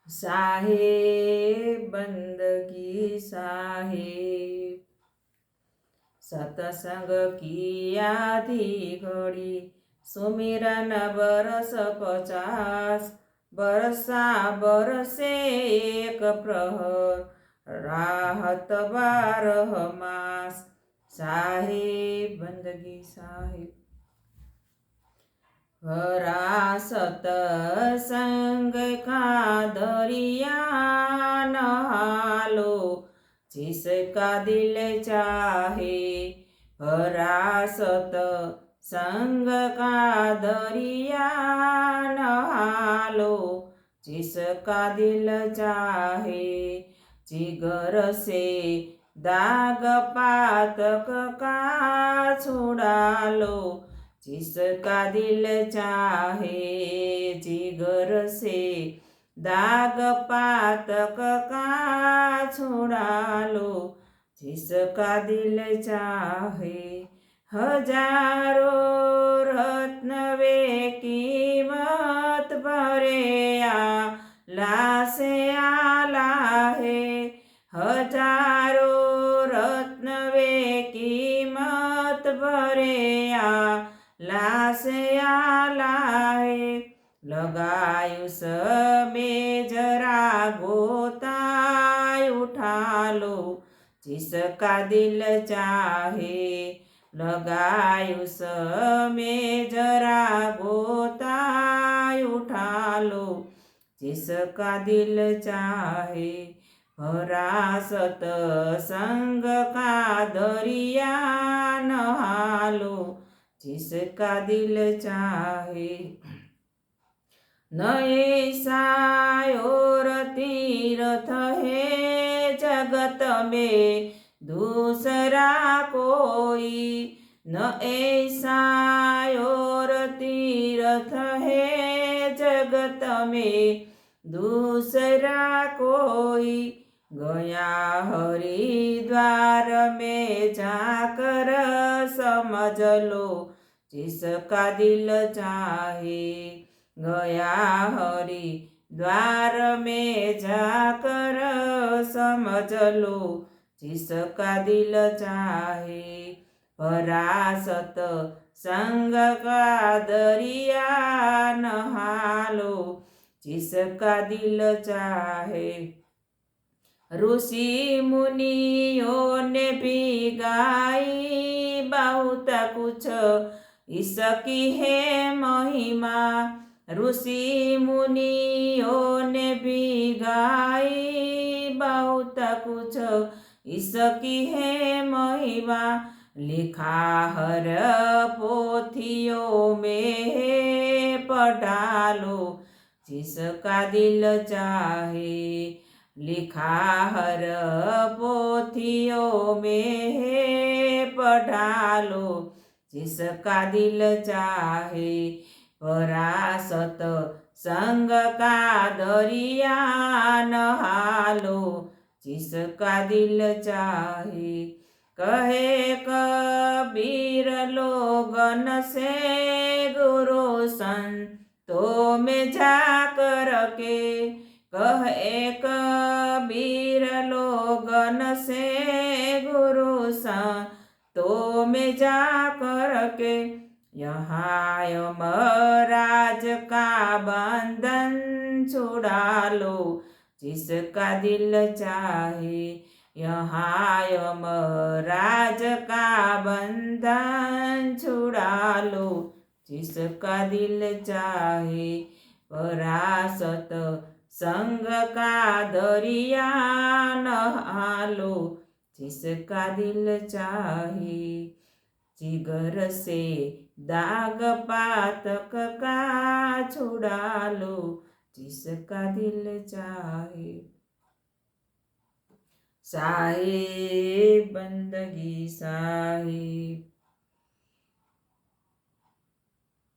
साहेब बंदगी साहेब। सतसंग किया थी घड़ी, सुमिरन बरस 50। बरसा बरसे एक प्रहर, राहत 12 मास। साहेब बंदगी साहेब। भरा सतसंग का दरिया नहालो, जिसका दिल चाहे। भरा सतसंग का दरिया नहालो, जिसका दिल चाहे। जिगर से दाग पातक का छुड़ा लो, जिसका दिल चाहे। जिगर से दाग पातक का छुड़ा लो, जिसका दिल चाहे। हजारों रत्न वे कीमत भरे आला से आला है। हजारों रत्न वे कीमत भरे आला से आला है। लगायु में जरा गोता उठा लो, जिसका दिल चाहे। लगायु में जरा गोता उठा लो, जिसका दिल चाहे। भरा सतसंग का दरिया नहालो, जिसका दिल चाहे। न ऐसा और तीर्थ है जगत में दूसरा कोई। न ऐसा और तीर्थ है जगत में दूसरा कोई। गया हरिद्वार में जाकर समझ लो, जिसका दिल चाहे। गया हरिद्वार में जाकर समझ लो, जिसका दिल चाहे। भरा सतसंग का दरिया नहालो, जिसका दिल चाहे। ऋषि मुनियों ने भी गाई बहुत कुछ इसकी है महिमा। ऋषि मुनियों ने भी गाई बहुत कुछ इसकी है महिमा। लिखा हर पोथियों में पढ़ा लो, जिसका दिल चाहे। लिखा हर पोथियों में पढ़ा लो, जिसका दिल चाहे। भरा सतसंग का दरिया नहालो, जिसका दिल चाहे। कहे कबीर लोगन से गुरु संतों में जाकर के। कहे कबीर लोगन से गुरु संतों में जाकर के। यहाँ यमराज का बंधन छुड़ा लो, जिसका दिल चाहे। यहाँ यमराज का बंधन छुड़ा लो, जिसका दिल चाहे। भरा सतसंग का दरिया नहालो, जिसका दिल चाहे। जिगर से दाग पातक का छुड़ा लो, जिसका दिल चाहे। साहेब बंदगी साहेब।